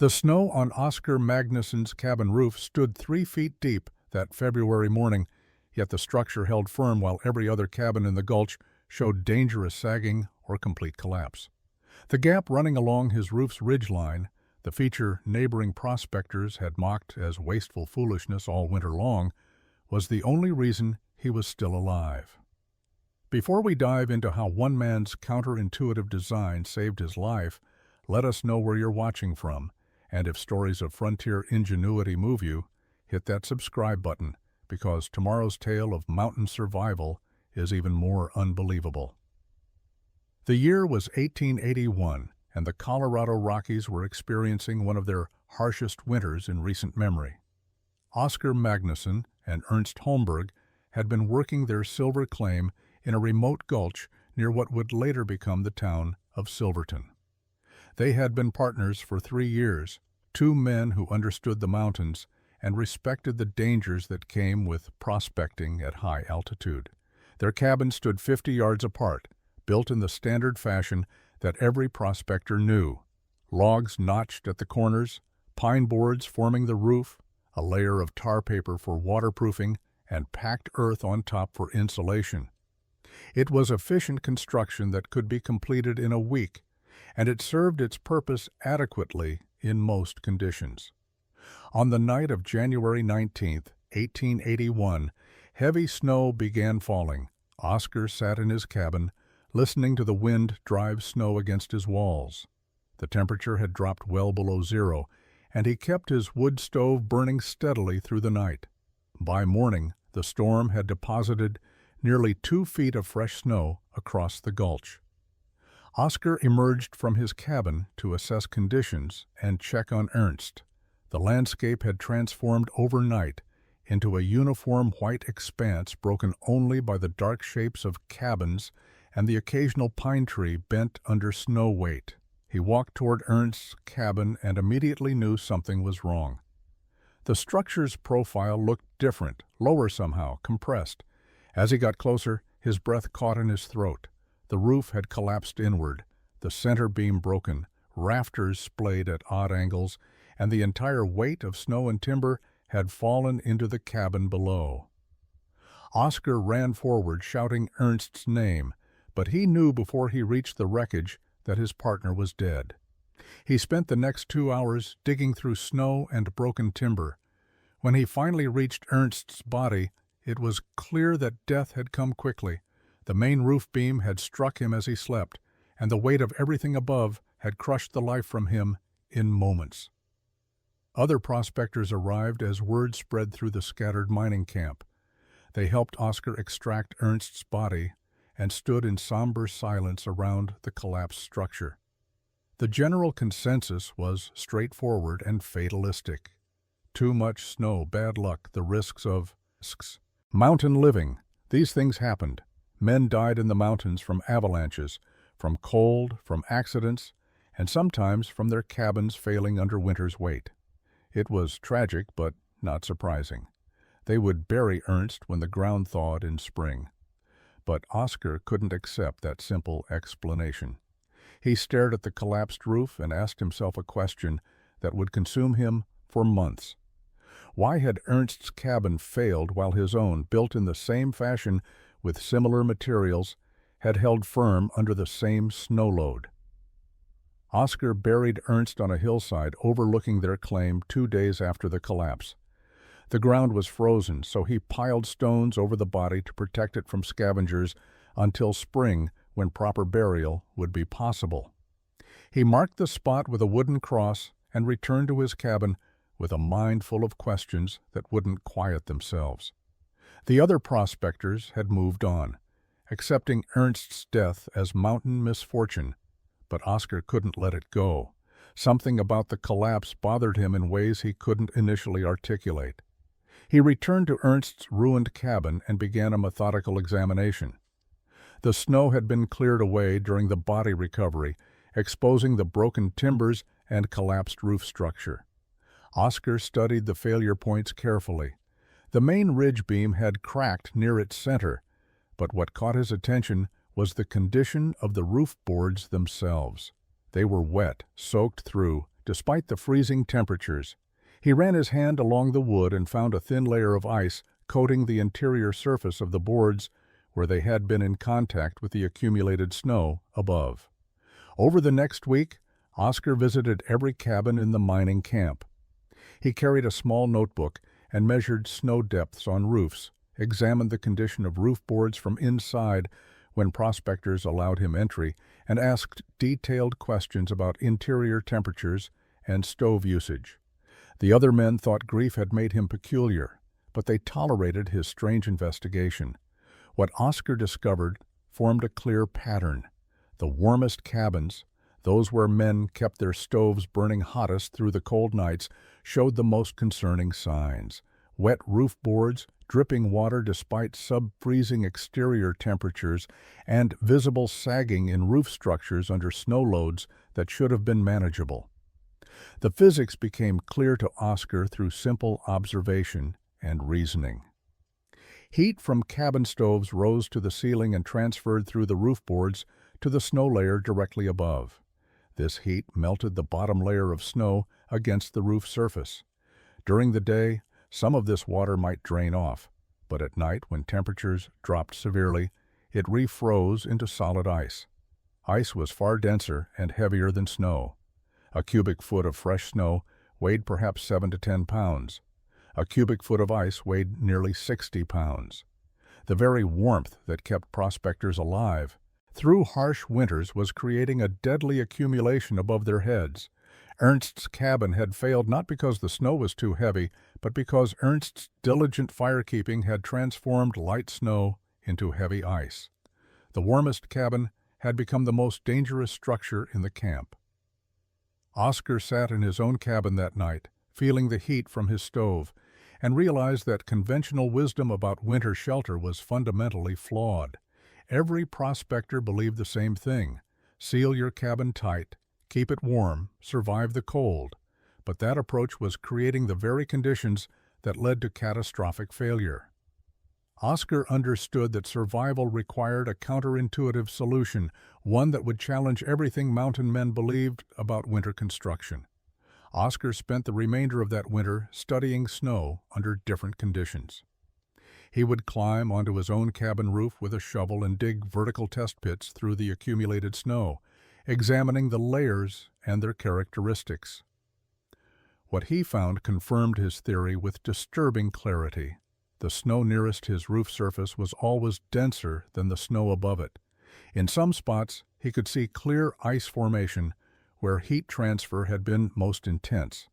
The snow on Oscar Magnusson's cabin roof stood 3 feet deep that February morning, yet the structure held firm while every other cabin in the gulch showed dangerous sagging or complete collapse. The gap running along his roof's ridgeline, the feature neighboring prospectors had mocked as wasteful foolishness all winter long, was the only reason he was still alive. Before we dive into how one man's counterintuitive design saved his life, let us know where you're watching from, and if stories of frontier ingenuity move you, hit that subscribe button, because tomorrow's tale of mountain survival is even more unbelievable. The year was 1881, and the Colorado Rockies were experiencing one of their harshest winters in recent memory. Oscar Magnuson and Ernst Holmberg had been working their silver claim in a remote gulch near what would later become the town of Silverton. They had been partners for 3 years, two men who understood the mountains and respected the dangers that came with prospecting at high altitude. Their cabins stood 50 yards apart, built in the standard fashion that every prospector knew: logs notched at the corners, pine boards forming the roof, a layer of tar paper for waterproofing, and packed earth on top for insulation. It was efficient construction that could be completed in a week, and it served its purpose adequately in most conditions. On the night of January 19, 1881, heavy snow began falling. Oscar sat in his cabin, listening to the wind drive snow against his walls. The temperature had dropped well below zero, and he kept his wood stove burning steadily through the night. By morning, the storm had deposited nearly 2 feet of fresh snow across the gulch. Oscar emerged from his cabin to assess conditions and check on Ernst. The landscape had transformed overnight into a uniform white expanse broken only by the dark shapes of cabins and the occasional pine tree bent under snow weight. He walked toward Ernst's cabin and immediately knew something was wrong. The structure's profile looked different, lower somehow, compressed. As he got closer, his breath caught in his throat. The roof had collapsed inward, the center beam broken, rafters splayed at odd angles, and the entire weight of snow and timber had fallen into the cabin below. Oscar ran forward, shouting Ernst's name, but he knew before he reached the wreckage that his partner was dead. He spent the next 2 hours digging through snow and broken timber. When he finally reached Ernst's body, it was clear that death had come quickly. The main roof beam had struck him as he slept, and the weight of everything above had crushed the life from him in moments. Other prospectors arrived as word spread through the scattered mining camp. They helped Oscar extract Ernst's body and stood in somber silence around the collapsed structure. The general consensus was straightforward and fatalistic. Too much snow, bad luck, the risks of mountain living. These things happened. Men died in the mountains from avalanches, from cold, from accidents, and sometimes from their cabins failing under winter's weight. It was tragic, but not surprising. They would bury Ernst when the ground thawed in spring. But Oscar couldn't accept that simple explanation. He stared at the collapsed roof and asked himself a question that would consume him for months. Why had Ernst's cabin failed while his own, built in the same fashion with similar materials, had held firm under the same snow load? Oscar buried Ernst on a hillside overlooking their claim 2 days after the collapse. The ground was frozen, so he piled stones over the body to protect it from scavengers until spring, when proper burial would be possible. He marked the spot with a wooden cross and returned to his cabin with a mind full of questions that wouldn't quiet themselves. The other prospectors had moved on, accepting Ernst's death as mountain misfortune, but Oscar couldn't let it go. Something about the collapse bothered him in ways he couldn't initially articulate. He returned to Ernst's ruined cabin and began a methodical examination. The snow had been cleared away during the body recovery, exposing the broken timbers and collapsed roof structure. Oscar studied the failure points carefully. The main ridge beam had cracked near its center, but what caught his attention was the condition of the roof boards themselves. They were wet, soaked through, despite the freezing temperatures. He ran his hand along the wood and found a thin layer of ice coating the interior surface of the boards where they had been in contact with the accumulated snow above. Over the next week, Oscar visited every cabin in the mining camp. He carried a small notebook and measured snow depths on roofs, examined the condition of roof boards from inside when prospectors allowed him entry, and asked detailed questions about interior temperatures and stove usage. The other men thought grief had made him peculiar, but they tolerated his strange investigation. What Oscar discovered formed a clear pattern. The warmest cabins, those where men kept their stoves burning hottest through the cold nights, showed the most concerning signs. Wet roof boards, dripping water despite sub-freezing exterior temperatures, and visible sagging in roof structures under snow loads that should have been manageable. The physics became clear to Oscar through simple observation and reasoning. Heat from cabin stoves rose to the ceiling and transferred through the roof boards to the snow layer directly above. This heat melted the bottom layer of snow against the roof surface. During the day, some of this water might drain off, but at night, when temperatures dropped severely, it refroze into solid ice. Ice was far denser and heavier than snow. A cubic foot of fresh snow weighed perhaps 7 to 10 pounds. A cubic foot of ice weighed nearly 60 pounds. The very warmth that kept prospectors alive through harsh winters was creating a deadly accumulation above their heads. Ernst's cabin had failed not because the snow was too heavy, but because Ernst's diligent firekeeping had transformed light snow into heavy ice. The warmest cabin had become the most dangerous structure in the camp. Oscar sat in his own cabin that night, feeling the heat from his stove, and realized that conventional wisdom about winter shelter was fundamentally flawed. Every prospector believed the same thing: seal your cabin tight, keep it warm, survive the cold. But that approach was creating the very conditions that led to catastrophic failure. Oscar understood that survival required a counterintuitive solution, one that would challenge everything mountain men believed about winter construction. Oscar spent the remainder of that winter studying snow under different conditions. He would climb onto his own cabin roof with a shovel and dig vertical test pits through the accumulated snow, examining the layers and their characteristics. What he found confirmed his theory with disturbing clarity. The snow nearest his roof surface was always denser than the snow above it. In some spots, he could see clear ice formation where heat transfer had been most intense.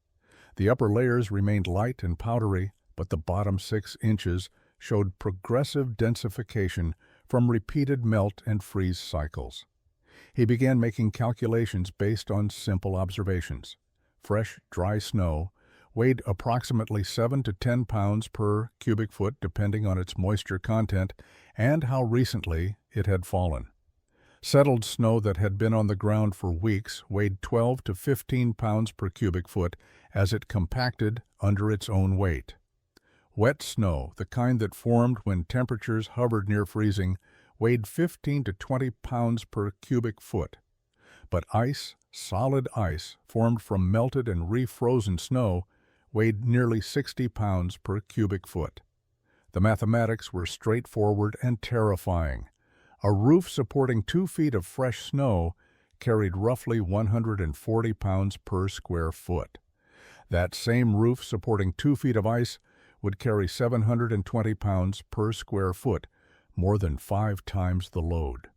The upper layers remained light and powdery, but the bottom 6 inches showed progressive densification from repeated melt and freeze cycles. He began making calculations based on simple observations. Fresh, dry snow weighed approximately 7 to 10 pounds per cubic foot depending on its moisture content and how recently it had fallen. Settled snow that had been on the ground for weeks weighed 12 to 15 pounds per cubic foot as it compacted under its own weight. Wet snow, the kind that formed when temperatures hovered near freezing, weighed 15 to 20 pounds per cubic foot. But ice, solid ice, formed from melted and refrozen snow, weighed nearly 60 pounds per cubic foot. The mathematics were straightforward and terrifying. A roof supporting 2 feet of fresh snow carried roughly 140 pounds per square foot. That same roof supporting 2 feet of ice would carry 720 pounds per square foot, more than 5 times the load.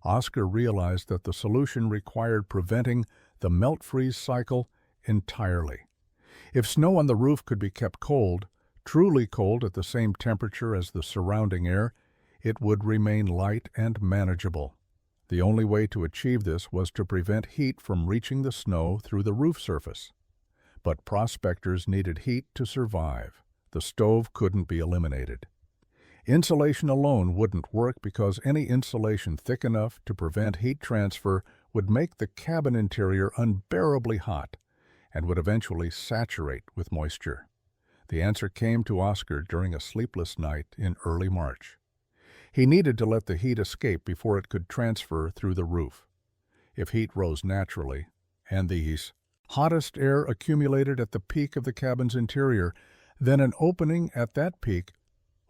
Oscar realized that the solution required preventing the melt-freeze cycle entirely. If snow on the roof could be kept cold, truly cold at the same temperature as the surrounding air, it would remain light and manageable. The only way to achieve this was to prevent heat from reaching the snow through the roof surface. But prospectors needed heat to survive. The stove couldn't be eliminated. Insulation alone wouldn't work because any insulation thick enough to prevent heat transfer would make the cabin interior unbearably hot and would eventually saturate with moisture. The answer came to Oscar during a sleepless night in early March. He needed to let the heat escape before it could transfer through the roof. If heat rose naturally, and these Hottest air accumulated at the peak of the cabin's interior, then an opening at that peak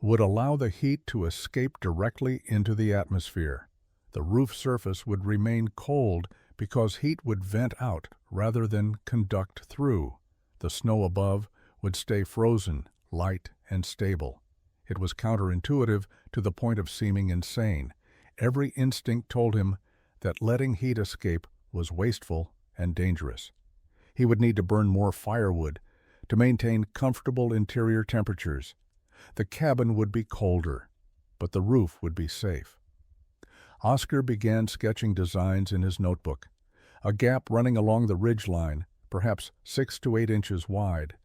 would allow the heat to escape directly into the atmosphere. The roof surface would remain cold because heat would vent out rather than conduct through. The snow above would stay frozen, light, and stable. It was counterintuitive to the point of seeming insane. Every instinct told him that letting heat escape was wasteful and dangerous. He would need to burn more firewood to maintain comfortable interior temperatures. The cabin would be colder, but the roof would be safe. Oscar began sketching designs in his notebook. A gap running along the ridge line, perhaps 6 to 8 inches wide,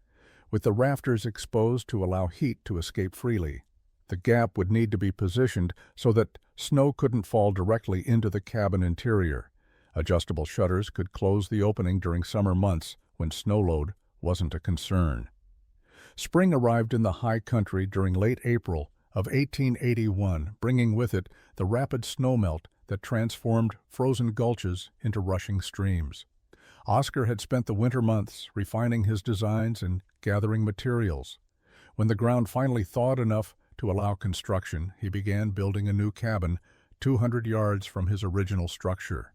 with the rafters exposed to allow heat to escape freely. The gap would need to be positioned so that snow couldn't fall directly into the cabin interior. Adjustable shutters could close the opening during summer months when snow load wasn't a concern. Spring arrived in the high country during late April of 1881, bringing with it the rapid snowmelt that transformed frozen gulches into rushing streams. Oscar had spent the winter months refining his designs and gathering materials. When the ground finally thawed enough to allow construction, he began building a new cabin 200 yards from his original structure.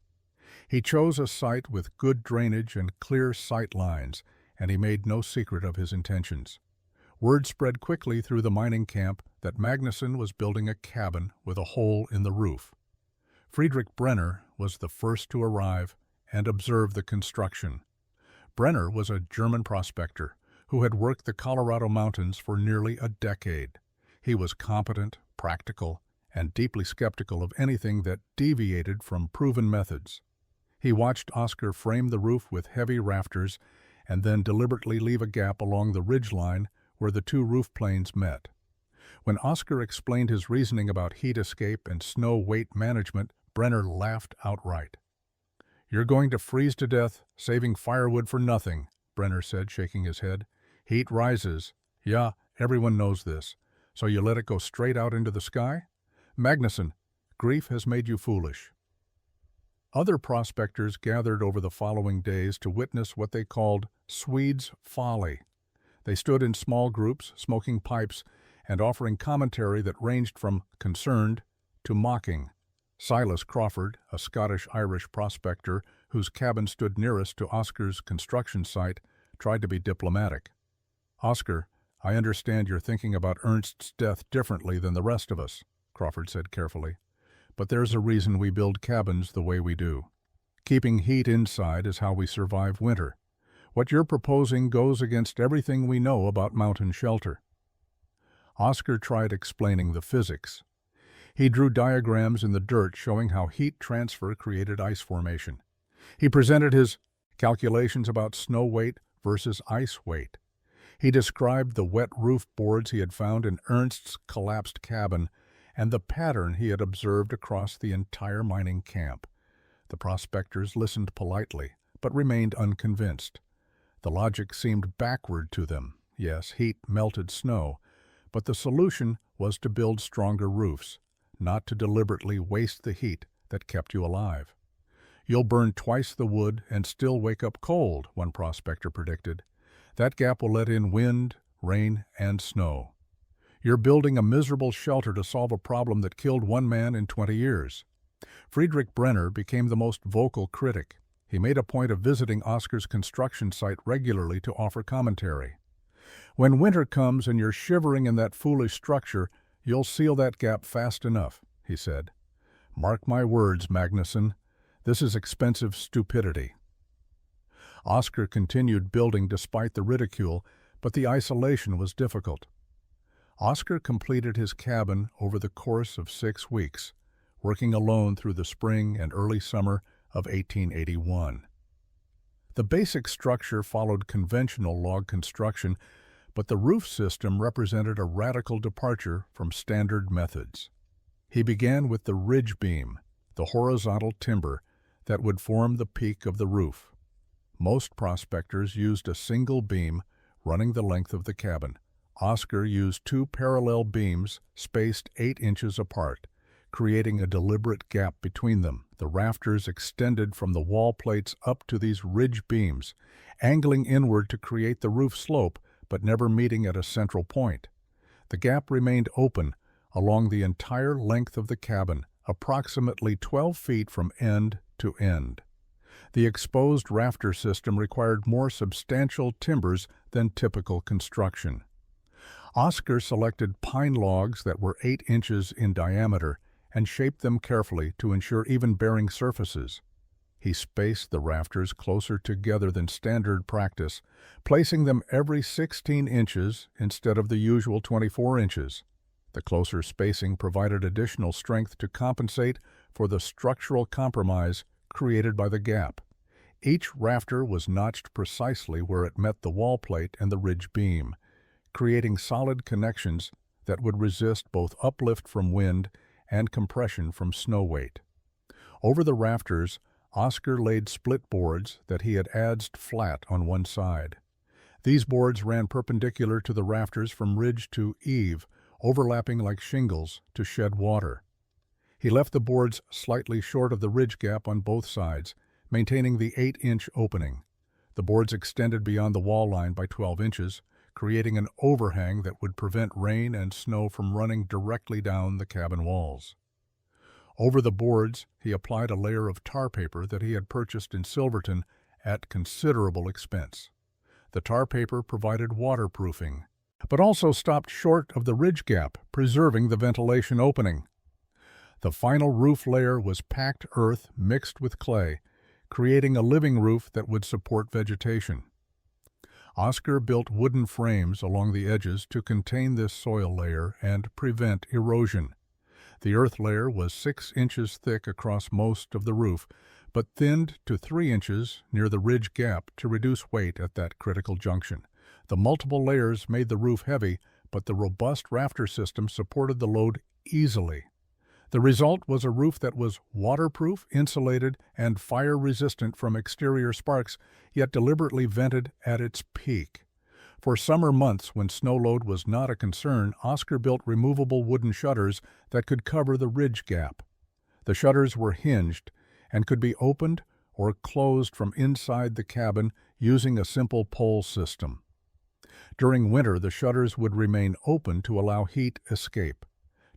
He chose a site with good drainage and clear sight lines, and he made no secret of his intentions. Word spread quickly through the mining camp that Magnusson was building a cabin with a hole in the roof. Friedrich Brenner was the first to arrive and observe the construction. Brenner was a German prospector who had worked the Colorado mountains for nearly a decade. He was competent, practical, and deeply skeptical of anything that deviated from proven methods. He watched Oscar frame the roof with heavy rafters and then deliberately leave a gap along the ridge line where the two roof planes met. When Oscar explained his reasoning about heat escape and snow weight management, Brenner laughed outright. "You're going to freeze to death, saving firewood for nothing," Brenner said, shaking his head. "Heat rises. Yeah, everyone knows this. So you let it go straight out into the sky? Magnusson, grief has made you foolish." Other prospectors gathered over the following days to witness what they called Swede's folly. They stood in small groups, smoking pipes, and offering commentary that ranged from concerned to mocking. Silas Crawford, a Scottish-Irish prospector whose cabin stood nearest to Oscar's construction site, tried to be diplomatic. "Oscar, I understand you're thinking about Ernst's death differently than the rest of us," Crawford said carefully. "But there's a reason we build cabins the way we do. Keeping heat inside is how we survive winter. What you're proposing goes against everything we know about mountain shelter." Oscar tried explaining the physics. He drew diagrams in the dirt showing how heat transfer created ice formation. He presented his calculations about snow weight versus ice weight. He described the wet roof boards he had found in Ernst's collapsed cabin and the pattern he had observed across the entire mining camp. The prospectors listened politely, but remained unconvinced. The logic seemed backward to them. Yes, heat melted snow, but the solution was to build stronger roofs, not to deliberately waste the heat that kept you alive. "You'll burn twice the wood and still wake up cold," one prospector predicted. "That gap will let in wind, rain, and snow. You're building a miserable shelter to solve a problem that killed one man in 20 years. Friedrich Brenner became the most vocal critic. He made a point of visiting Oscar's construction site regularly to offer commentary. "When winter comes and you're shivering in that foolish structure, you'll seal that gap fast enough," he said. "Mark my words, Magnusson. This is expensive stupidity." Oscar continued building despite the ridicule, but the isolation was difficult. Oscar completed his cabin over the course of 6 weeks, working alone through the spring and early summer of 1881. The basic structure followed conventional log construction, but the roof system represented a radical departure from standard methods. He began with the ridge beam, the horizontal timber that would form the peak of the roof. Most prospectors used a single beam running the length of the cabin. Oscar used 2 parallel beams spaced 8 inches apart, creating a deliberate gap between them. The rafters extended from the wall plates up to these ridge beams, angling inward to create the roof slope, but never meeting at a central point. The gap remained open along the entire length of the cabin, approximately 12 feet from end to end. The exposed rafter system required more substantial timbers than typical construction. Oscar selected pine logs that were 8 inches in diameter and shaped them carefully to ensure even-bearing surfaces. He spaced the rafters closer together than standard practice, placing them every 16 inches instead of the usual 24 inches. The closer spacing provided additional strength to compensate for the structural compromise created by the gap. Each rafter was notched precisely where it met the wall plate and the ridge beam, creating solid connections that would resist both uplift from wind and compression from snow weight. Over the rafters, Oscar laid split boards that he had adzed flat on one side. These boards ran perpendicular to the rafters from ridge to eave, overlapping like shingles to shed water. He left the boards slightly short of the ridge gap on both sides, maintaining the 8-inch opening. The boards extended beyond the wall line by 12 inches, creating an overhang that would prevent rain and snow from running directly down the cabin walls. Over the boards, he applied a layer of tar paper that he had purchased in Silverton at considerable expense. The tar paper provided waterproofing, but also stopped short of the ridge gap, preserving the ventilation opening. The final roof layer was packed earth mixed with clay, creating a living roof that would support vegetation. Oscar built wooden frames along the edges to contain this soil layer and prevent erosion. The earth layer was 6 inches thick across most of the roof, but thinned to 3 inches near the ridge gap to reduce weight at that critical junction. The multiple layers made the roof heavy, but the robust rafter system supported the load easily. The result was a roof that was waterproof, insulated, and fire-resistant from exterior sparks, yet deliberately vented at its peak. For summer months, when snow load was not a concern, Oscar built removable wooden shutters that could cover the ridge gap. The shutters were hinged and could be opened or closed from inside the cabin using a simple pull system. During winter, the shutters would remain open to allow heat escape.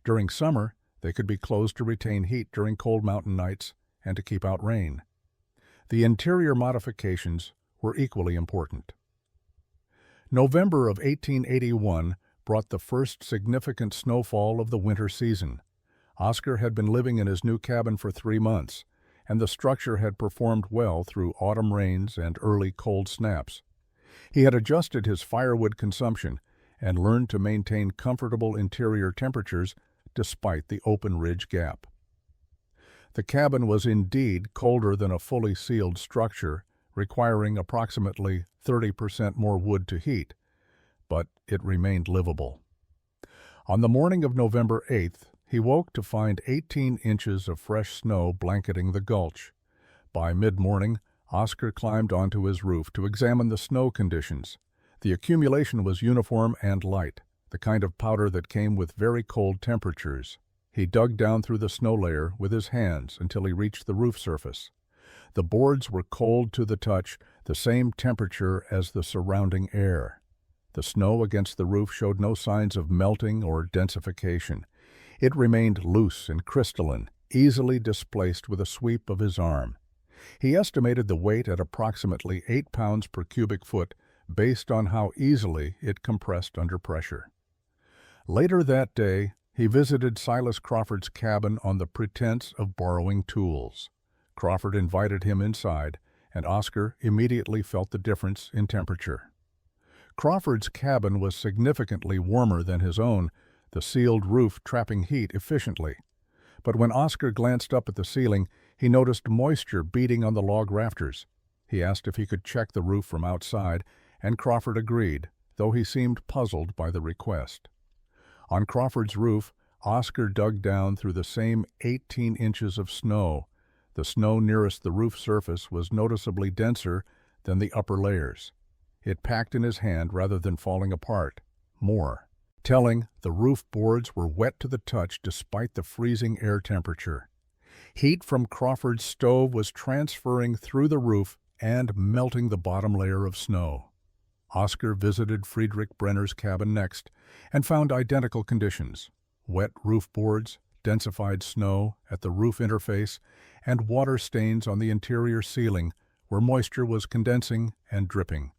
During summer, they could be closed to retain heat during cold mountain nights and to keep out rain. The interior modifications were equally important. November of 1881 brought the first significant snowfall of the winter season. Oscar had been living in his new cabin for 3 months, and the structure had performed well through autumn rains and early cold snaps. He had adjusted his firewood consumption and learned to maintain comfortable interior temperatures despite the open ridge gap. The cabin was indeed colder than a fully sealed structure, requiring approximately 30% more wood to heat, but it remained livable. On the morning of November 8th, he woke to find 18 inches of fresh snow blanketing the gulch. By mid-morning, Oscar climbed onto his roof to examine the snow conditions. The accumulation was uniform and light, the kind of powder that came with very cold temperatures. He dug down through the snow layer with his hands until he reached the roof surface. The boards were cold to the touch, the same temperature as the surrounding air. The snow against the roof showed no signs of melting or densification. It remained loose and crystalline, easily displaced with a sweep of his arm. He estimated the weight at approximately 8 pounds per cubic foot based on how easily it compressed under pressure. Later that day, he visited Silas Crawford's cabin on the pretense of borrowing tools. Crawford invited him inside, and Oscar immediately felt the difference in temperature. Crawford's cabin was significantly warmer than his own, the sealed roof trapping heat efficiently. But when Oscar glanced up at the ceiling, he noticed moisture beading on the log rafters. He asked if he could check the roof from outside, and Crawford agreed, though he seemed puzzled by the request. On Crawford's roof, Oscar dug down through the same 18 inches of snow. The snow nearest the roof surface was noticeably denser than the upper layers. It packed in his hand rather than falling apart. More. Telling, the roof boards were wet to the touch despite the freezing air temperature. Heat from Crawford's stove was transferring through the roof and melting the bottom layer of snow. Oscar visited Friedrich Brenner's cabin next and found identical conditions: wet roof boards, densified snow at the roof interface, and water stains on the interior ceiling where moisture was condensing and dripping.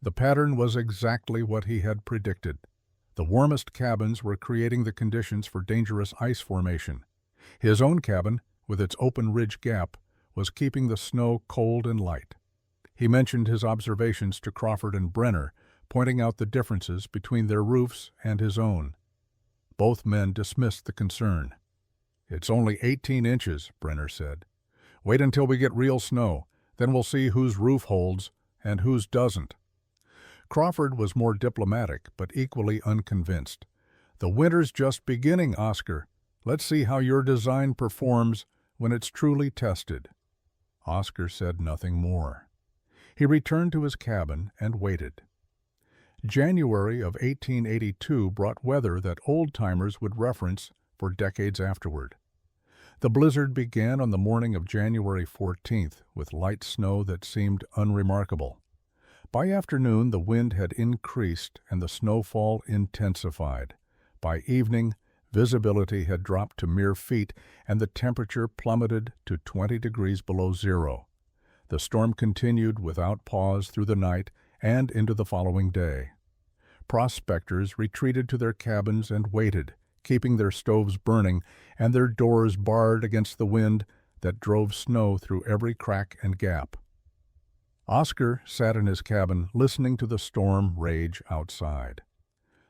The pattern was exactly what he had predicted. The warmest cabins were creating the conditions for dangerous ice formation. His own cabin, with its open ridge gap, was keeping the snow cold and light. He mentioned his observations to Crawford and Brenner, pointing out the differences between their roofs and his own. Both men dismissed the concern. "It's only 18 inches, Brenner said. "Wait until we get real snow, then we'll see whose roof holds and whose doesn't." Crawford was more diplomatic, but equally unconvinced. "The winter's just beginning, Oscar. Let's see how your design performs when it's truly tested." Oscar said nothing more. He returned to his cabin and waited. January of 1882 brought weather that old-timers would reference for decades afterward. The blizzard began on the morning of January 14th with light snow that seemed unremarkable. By afternoon, the wind had increased and the snowfall intensified. By evening, visibility had dropped to mere feet and the temperature plummeted to 20 degrees below zero. The storm continued without pause through the night and into the following day. Prospectors retreated to their cabins and waited, keeping their stoves burning and their doors barred against the wind that drove snow through every crack and gap. Oscar sat in his cabin listening to the storm rage outside.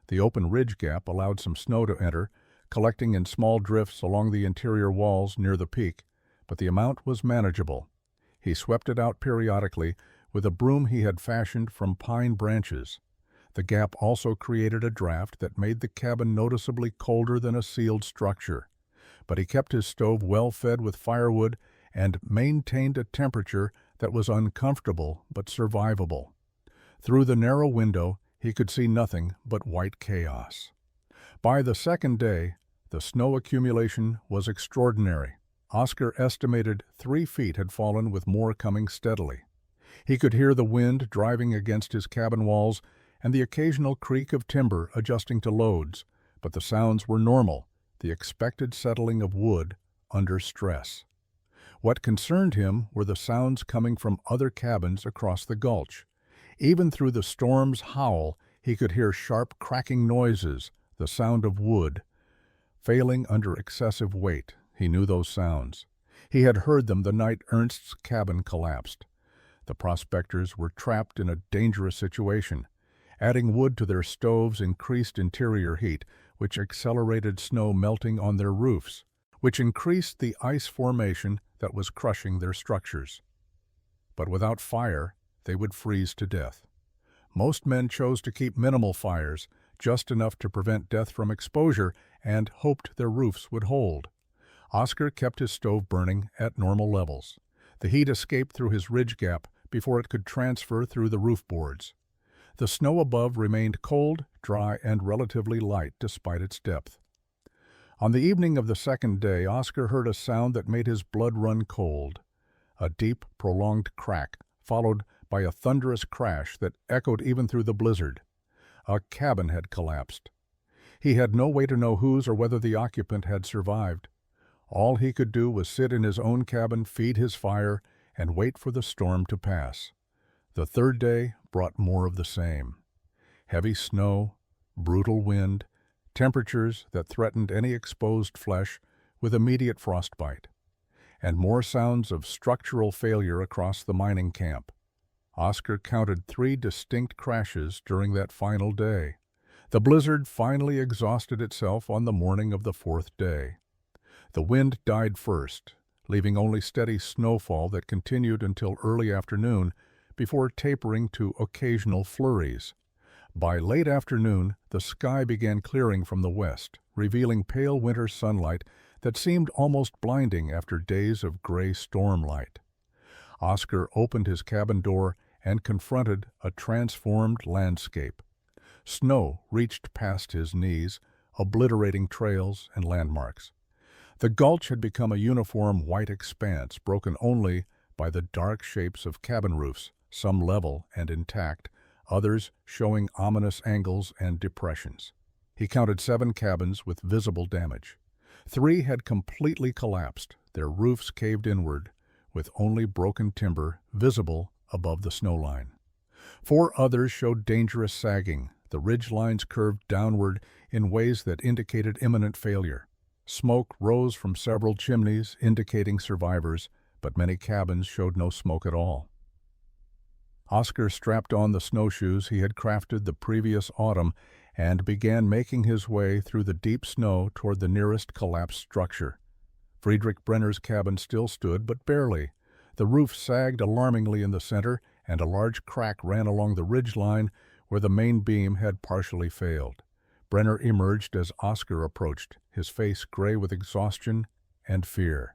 The open ridge gap allowed some snow to enter, collecting in small drifts along the interior walls near the peak, but the amount was manageable. He swept it out periodically with a broom he had fashioned from pine branches. The gap also created a draft that made the cabin noticeably colder than a sealed structure. But he kept his stove well fed with firewood and maintained a temperature that was uncomfortable but survivable. Through the narrow window, he could see nothing but white chaos. By the second day, the snow accumulation was extraordinary. Oscar estimated 3 feet had fallen, with more coming steadily. He could hear the wind driving against his cabin walls and the occasional creak of timber adjusting to loads, but the sounds were normal, the expected settling of wood under stress. What concerned him were the sounds coming from other cabins across the gulch. Even through the storm's howl, he could hear sharp cracking noises, the sound of wood failing under excessive weight. He knew those sounds. He had heard them the night Ernst's cabin collapsed. The prospectors were trapped in a dangerous situation. Adding wood to their stoves increased interior heat, which accelerated snow melting on their roofs, which increased the ice formation that was crushing their structures. But without fire, they would freeze to death. Most men chose to keep minimal fires, just enough to prevent death from exposure, and hoped their roofs would hold. Oscar kept his stove burning at normal levels. The heat escaped through his ridge gap before it could transfer through the roof boards. The snow above remained cold, dry, and relatively light despite its depth. On the evening of the second day, Oscar heard a sound that made his blood run cold. A deep, prolonged crack, followed by a thunderous crash that echoed even through the blizzard. A cabin had collapsed. He had no way to know whose or whether the occupant had survived. All he could do was sit in his own cabin, feed his fire, and wait for the storm to pass. The third day brought more of the same. Heavy snow, brutal wind, temperatures that threatened any exposed flesh with immediate frostbite, and more sounds of structural failure across the mining camp. Oscar counted 3 distinct crashes during that final day. The blizzard finally exhausted itself on the morning of the 4th day. The wind died first, leaving only steady snowfall that continued until early afternoon before tapering to occasional flurries. By late afternoon, the sky began clearing from the west, revealing pale winter sunlight that seemed almost blinding after days of gray storm light. Oscar opened his cabin door and confronted a transformed landscape. Snow reached past his knees, obliterating trails and landmarks. The gulch had become a uniform white expanse, broken only by the dark shapes of cabin roofs, some level and intact, others showing ominous angles and depressions. He counted 7 cabins with visible damage. 3 had completely collapsed, their roofs caved inward, with only broken timber visible above the snow line. 4 others showed dangerous sagging. The ridge lines curved downward in ways that indicated imminent failure. Smoke rose from several chimneys, indicating survivors, but many cabins showed no smoke at all. Oscar strapped on the snowshoes he had crafted the previous autumn and began making his way through the deep snow toward the nearest collapsed structure. Friedrich Brenner's cabin still stood, but barely. The roof sagged alarmingly in the center, and a large crack ran along the ridge line where the main beam had partially failed. Brenner emerged as Oscar approached, his face gray with exhaustion and fear.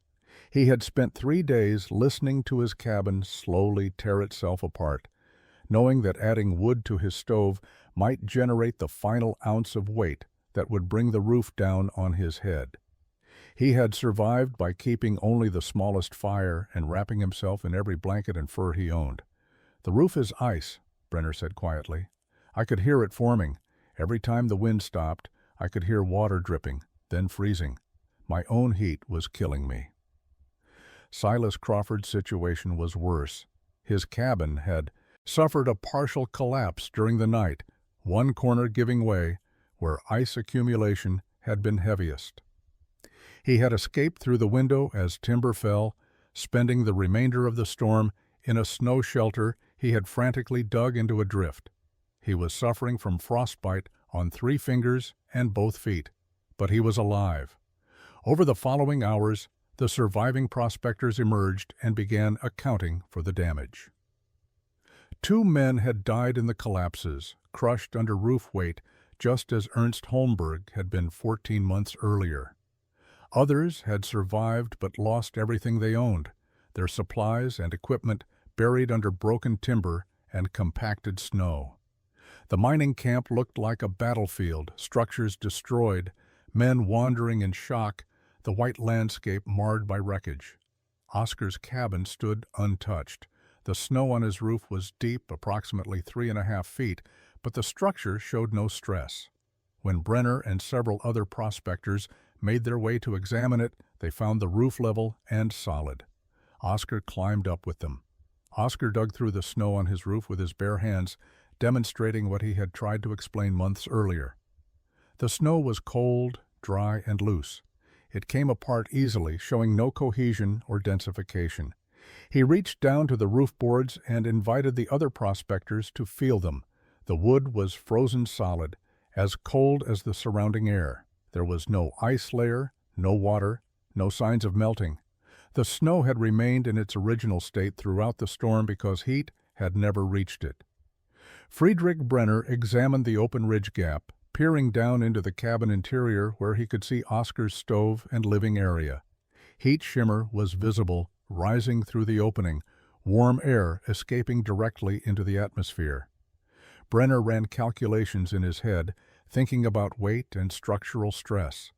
He had spent 3 days listening to his cabin slowly tear itself apart, knowing that adding wood to his stove might generate the final ounce of weight that would bring the roof down on his head. He had survived by keeping only the smallest fire and wrapping himself in every blanket and fur he owned. "The roof is ice," Brenner said quietly. "I could hear it forming. Every time the wind stopped, I could hear water dripping, then freezing. My own heat was killing me." Silas Crawford's situation was worse. His cabin had suffered a partial collapse during the night, one corner giving way where ice accumulation had been heaviest. He had escaped through the window as timber fell, spending the remainder of the storm in a snow shelter he had frantically dug into a drift. He was suffering from frostbite on 3 fingers and both feet, but he was alive. Over the following hours, the surviving prospectors emerged and began accounting for the damage. 2 men had died in the collapses, crushed under roof weight, just as Ernst Holmberg had been 14 months earlier. Others had survived but lost everything they owned, their supplies and equipment buried under broken timber and compacted snow. The mining camp looked like a battlefield, structures destroyed, men wandering in shock, the white landscape marred by wreckage. Oscar's cabin stood untouched. The snow on his roof was deep, approximately 3.5 feet, but the structure showed no stress. When Brenner and several other prospectors made their way to examine it, they found the roof level and solid. Oscar climbed up with them. Oscar dug through the snow on his roof with his bare hands, demonstrating what he had tried to explain months earlier. The snow was cold, dry, and loose. It came apart easily, showing no cohesion or densification. He reached down to the roof boards and invited the other prospectors to feel them. The wood was frozen solid, as cold as the surrounding air. There was no ice layer, no water, no signs of melting. The snow had remained in its original state throughout the storm because heat had never reached it. Friedrich Brenner examined the open ridge gap, peering down into the cabin interior where he could see Oscar's stove and living area. Heat shimmer was visible, rising through the opening, warm air escaping directly into the atmosphere. Brenner ran calculations in his head, thinking about weight and structural stress.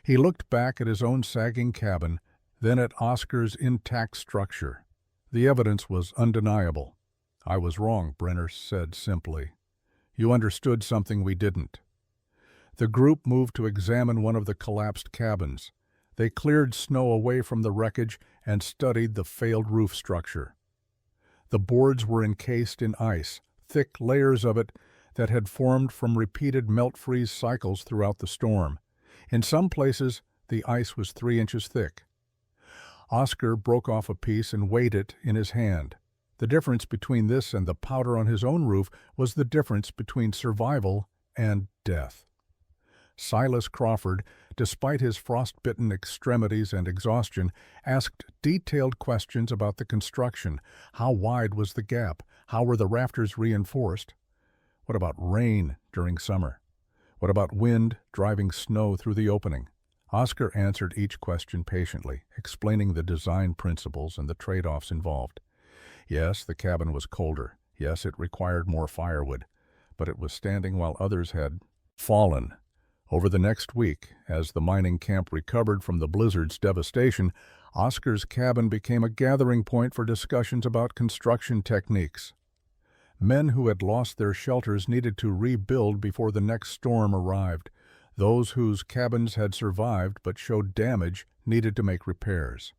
He looked back at his own sagging cabin, then at Oscar's intact structure. The evidence was undeniable. "I was wrong," Brenner said simply. "You understood something we didn't." The group moved to examine one of the collapsed cabins. They cleared snow away from the wreckage and studied the failed roof structure. The boards were encased in ice, thick layers of it that had formed from repeated melt-freeze cycles throughout the storm. In some places, the ice was 3 inches thick. Oscar broke off a piece and weighed it in his hand. The difference between this and the powder on his own roof was the difference between survival and death. Silas Crawford, despite his frostbitten extremities and exhaustion, asked detailed questions about the construction. How wide was the gap? How were the rafters reinforced? What about rain during summer? What about wind driving snow through the opening? Oscar answered each question patiently, explaining the design principles and the trade-offs involved. Yes, the cabin was colder. Yes, it required more firewood. but it was standing while others had fallen. Over the next week, as the mining camp recovered from the blizzard's devastation, Oscar's cabin became a gathering point for discussions about construction techniques. Men who had lost their shelters needed to rebuild before the next storm arrived. Those whose cabins had survived but showed damage needed to make repairs.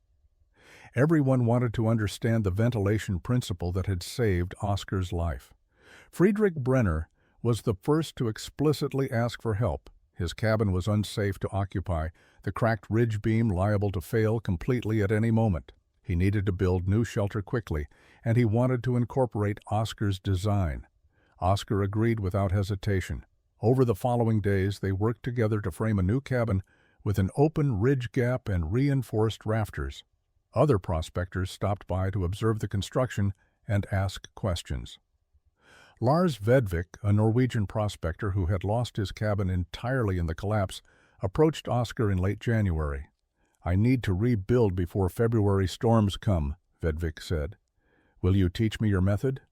Everyone wanted to understand the ventilation principle that had saved Oscar's life. Friedrich Brenner was the first to explicitly ask for help. His cabin was unsafe to occupy, the cracked ridge beam liable to fail completely at any moment. He needed to build new shelter quickly, and he wanted to incorporate Oscar's design. Oscar agreed without hesitation. Over the following days, they worked together to frame a new cabin with an open ridge gap and reinforced rafters. Other prospectors stopped by to observe the construction and ask questions. Lars Vedvik, a Norwegian prospector who had lost his cabin entirely in the collapse, approached Oscar in late January. "I need to rebuild before February storms come," Vedvik said. "Will you teach me your method?"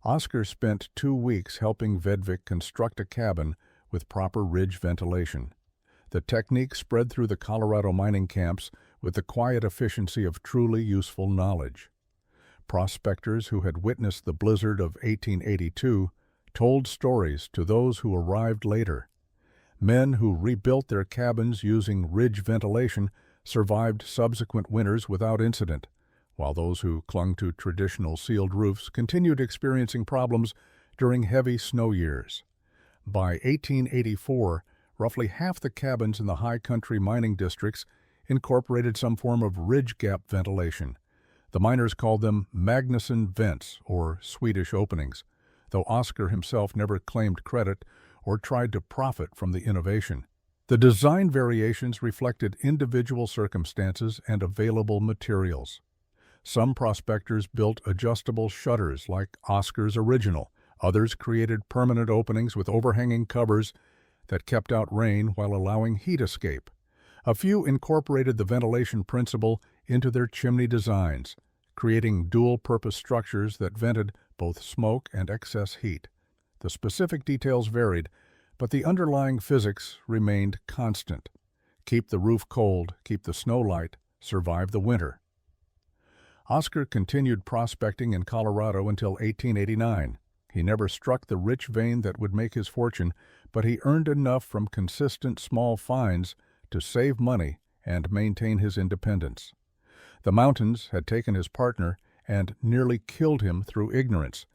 Oscar spent 2 weeks helping Vedvik construct a cabin with proper ridge ventilation. The technique spread through the Colorado mining camps with the quiet efficiency of truly useful knowledge. Prospectors who had witnessed the blizzard of 1882 told stories to those who arrived later. Men who rebuilt their cabins using ridge ventilation survived subsequent winters without incident, while those who clung to traditional sealed roofs continued experiencing problems during heavy snow years. By 1884, roughly half the cabins in the high country mining districts incorporated some form of ridge gap ventilation. The miners called them Magnusson vents, or Swedish openings, though Oscar himself never claimed credit or tried to profit from the innovation. The design variations reflected individual circumstances and available materials. Some prospectors built adjustable shutters like Oscar's original. Others created permanent openings with overhanging covers that kept out rain while allowing heat escape. A few incorporated the ventilation principle into their chimney designs, creating dual-purpose structures that vented both smoke and excess heat. The specific details varied, but the underlying physics remained constant. Keep the roof cold, keep the snow light, survive the winter. Oscar continued prospecting in Colorado until 1889. He never struck the rich vein that would make his fortune, but he earned enough from consistent small finds to save money and maintain his independence. The mountains had taken his partner and nearly killed him through ignorance,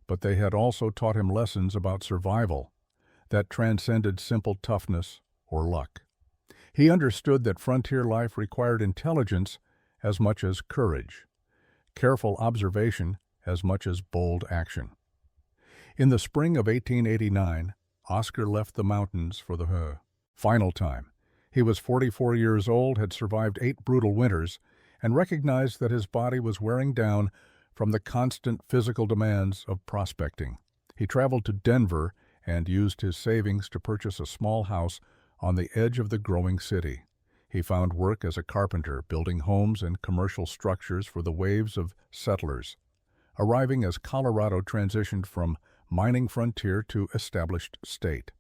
but they had also taught him lessons about survival that transcended simple toughness or luck. He understood that frontier life required intelligence as much as courage, careful observation as much as bold action. In the spring of 1889, Oscar left the mountains for the final time. He was 44 years old, had survived 8 brutal winters, and recognized that his body was wearing down from the constant physical demands of prospecting. He traveled to Denver and used his savings to purchase a small house on the edge of the growing city. He found work as a carpenter, building homes and commercial structures for the waves of settlers, arriving as Colorado transitioned from mining frontier to established state.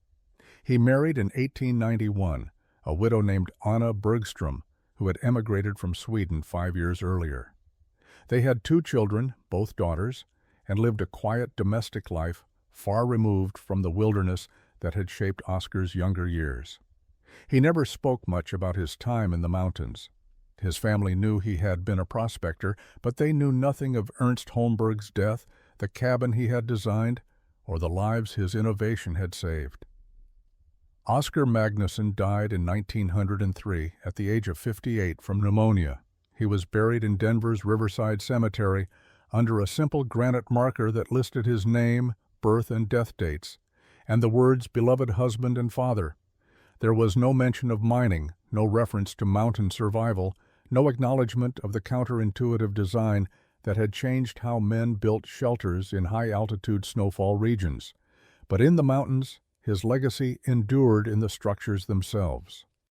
He married in 1891 a widow named Anna Bergstrom, who had emigrated from Sweden 5 years earlier. They had 2 children, both daughters, and lived a quiet domestic life far removed from the wilderness that had shaped Oscar's younger years. He never spoke much about his time in the mountains. His family knew he had been a prospector, but they knew nothing of Ernst Holmberg's death, the cabin he had designed, or the lives his innovation had saved. Oscar Magnusson died in 1903 at the age of 58 from pneumonia. He was buried in Denver's Riverside Cemetery under a simple granite marker that listed his name, birth, and death dates, and the words "beloved husband and father." There was no mention of mining, no reference to mountain survival, no acknowledgement of the counterintuitive design that had changed how men built shelters in high-altitude snowfall regions. But in the mountains, his legacy endured in the structures themselves.